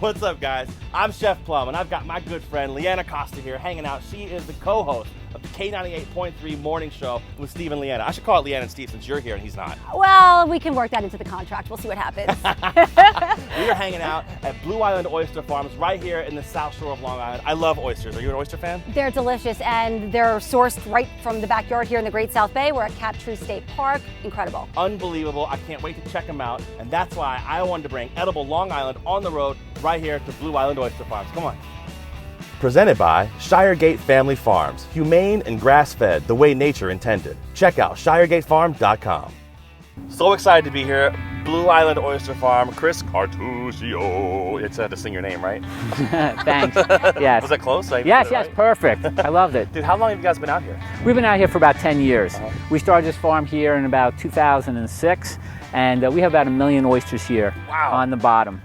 What's up, guys? I'm Chef Plum, and I've got my good friend Leeana Costa here hanging out. She is the co-host of the K98.3 morning show with Steve and Leeana. I should call it Leeana and Steve since you're here and he's not. Well, we can work that into the contract. We'll see what happens. We are hanging out at Blue Island Oyster Farms right here in the South Shore of Long Island. I love oysters. Are you an oyster fan? They're delicious, and they're sourced right from the backyard here in the Great South Bay. We're at Captree State Park. Incredible. Unbelievable. I can't wait to check them out, and that's why I wanted to bring edible Long Island on the road right here to Blue Island Oyster Farms. Come on. Presented by Shiregate Family Farms, humane and grass-fed the way nature intended. Check out shiregatefarm.com. So excited to be here. Blue Island Oyster Farm, Chris Quartuccio. It's to sing your name, right? Thanks. Yes. Was that close? Yes, perfect. I loved it. Dude, how long have you guys been out here? We've been out here for about 10 years. We started this farm here in about 2006, and we have about 1 million oysters here on the bottom.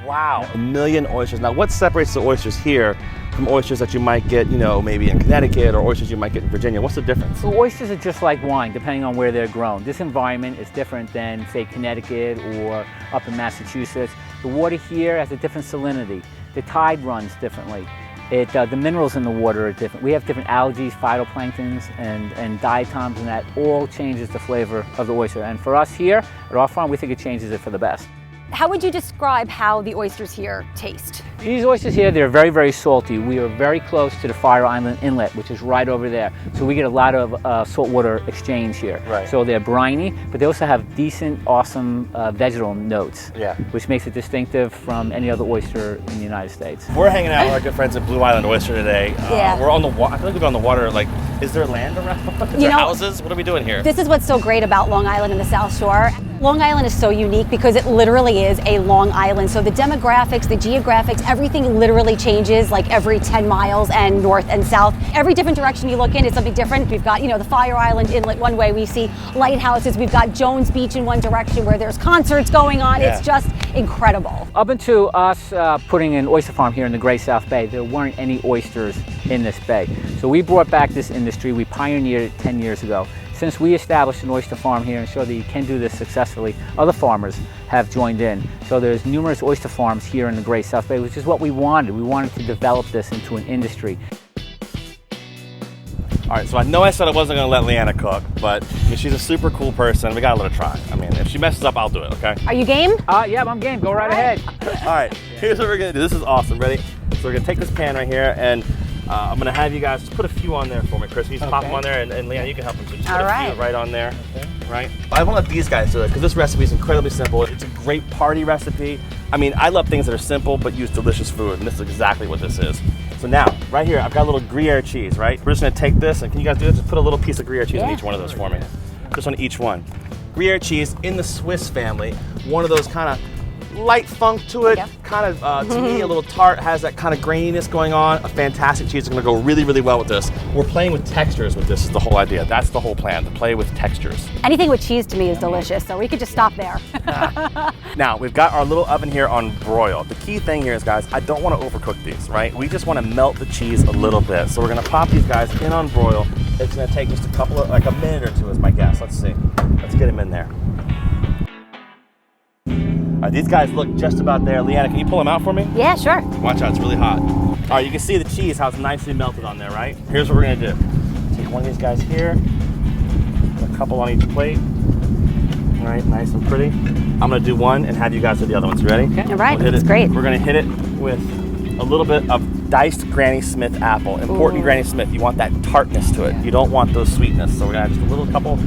Wow, 1 million oysters. Now, what separates the oysters here from oysters that you might get, maybe in Connecticut, or oysters you might get in Virginia? What's the difference? So oysters are just like wine, depending on where they're grown. This environment is different than, say, Connecticut or up in Massachusetts. The water here has a different salinity. The tide runs differently. The minerals in the water are different. We have different algae, phytoplanktons, and diatoms, and that all changes the flavor of the oyster. And for us here at our farm, we think it changes it for the best. How would you describe how the oysters here taste? These oysters here, they're very, very salty. We are very close to the Fire Island Inlet, which is right over there. So we get a lot of saltwater exchange here. Right. So they're briny, but they also have decent, awesome vegetal notes, which makes it distinctive from any other oyster in the United States. We're hanging out with our good friends at Blue Island Oyster today. We're on the water. I feel like we're on the water. Like, is there land around? Is there houses? What are we doing here? This is what's so great about Long Island and the South Shore. Long Island is so unique because it literally is a long island. So the demographics, the geographics, everything literally changes like every 10 miles and north and south. Every different direction you look in, it's something different. We've got, the Fire Island Inlet one way. We see lighthouses. We've got Jones Beach in one direction where there's concerts going on. Yeah. It's just incredible. Up until us putting an oyster farm here in the Great South Bay, there weren't any oysters in this bay. So we brought back this industry. We pioneered it 10 years ago. Since we established an oyster farm here and showed that you can do this successfully, other farmers have joined in. So there's numerous oyster farms here in the Great South Bay, which is what we wanted. We wanted to develop this into an industry. All right, so I know I said I wasn't going to let Leeana cook, but she's a super cool person. We got to let her try. I mean, if she messes up, I'll do it, okay? Are you game? Yeah, I'm game. Go right ahead. All right, here's what we're going to do. This is awesome. Ready? So we're going to take this pan right here, and I'm going to have you guys just put a few on there for me, Chris. You just pop them on there, and Leeana, you can help them. So just put a few right on there, right? I want to let these guys do it because this recipe is incredibly simple. It's a great party recipe. I mean, I love things that are simple but use delicious food, and this is exactly what this is. So now, right here, I've got a little Gruyere cheese, right? We're just going to take this, and can you guys do this? Just put a little piece of Gruyere cheese on each one of those for me. Just on each one. Gruyere cheese in the Swiss family, one of those kind of light funk to it, kind of, to me, a little tart, has that kind of graininess going on. A fantastic cheese. It's going to go really, really well with this. We're playing with textures with this is the whole idea. That's the whole plan, to play with textures. Anything with cheese to me is delicious, so we could just stop there. Now, we've got our little oven here on broil. The key thing here is, guys, I don't want to overcook these, right? We just want to melt the cheese a little bit. So we're going to pop these guys in on broil. It's going to take just a minute or two is my guess. Let's see. Let's get them in there. All right, these guys look just about there. Leeana, can you pull them out for me? Yeah, sure. Watch out, it's really hot. All right, you can see the cheese, how it's nicely melted on there, right? Here's what we're gonna do. Take one of these guys here, put a couple on each plate. All right, nice and pretty. I'm gonna do one and have you guys do the other ones. Ready? Okay. All right, that's great. We're gonna hit it with a little bit of diced Granny Smith apple. Important Granny Smith, you want that tartness to it. You don't want those sweetness. So we're gonna add just a couple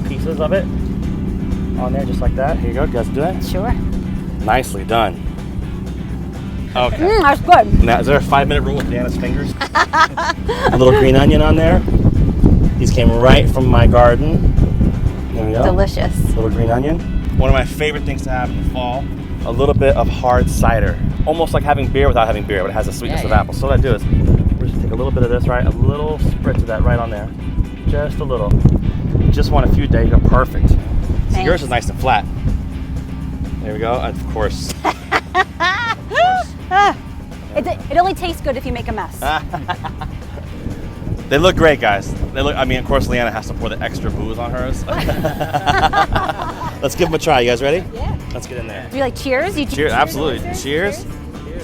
pieces of it on there, just like that. Here you go, you guys do that? Sure. Nicely done. Okay. That's good. Now, is there a 5-minute rule with Leeana's fingers? A little green onion on there. These came right from my garden. There we go. Delicious. A little green onion. One of my favorite things to have in the fall, a little bit of hard cider. Almost like having beer without having beer, but it has the sweetness of apple. So what I do is, we're just take a little bit of this, right? A little spritz of that right on there. Just a little. Just want a few days. Go perfect. So yours is nice and flat. There we go, of course. It only tastes good if you make a mess. They look great, guys. They look. I mean, of course, Leeana has to pour the extra booze on hers. Let's give them a try. You guys ready? Yeah. Let's get in there. You like cheers? Cheers, absolutely. Cheers.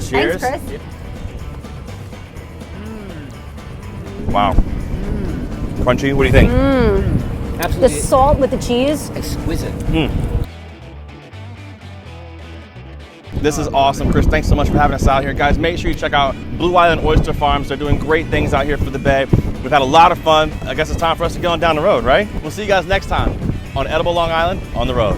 Cheers. Thanks, Chris. Wow. Crunchy, what do you think? The Absolutely salt with the cheese. exquisite. This is awesome, Chris. Thanks so much for having us out here. Guys, make sure you check out Blue Island Oyster Farms. They're doing great things out here for the Bay. We've had a lot of fun. I guess it's time for us to get on down the road, right? We'll see you guys next time on Edible Long Island on the road.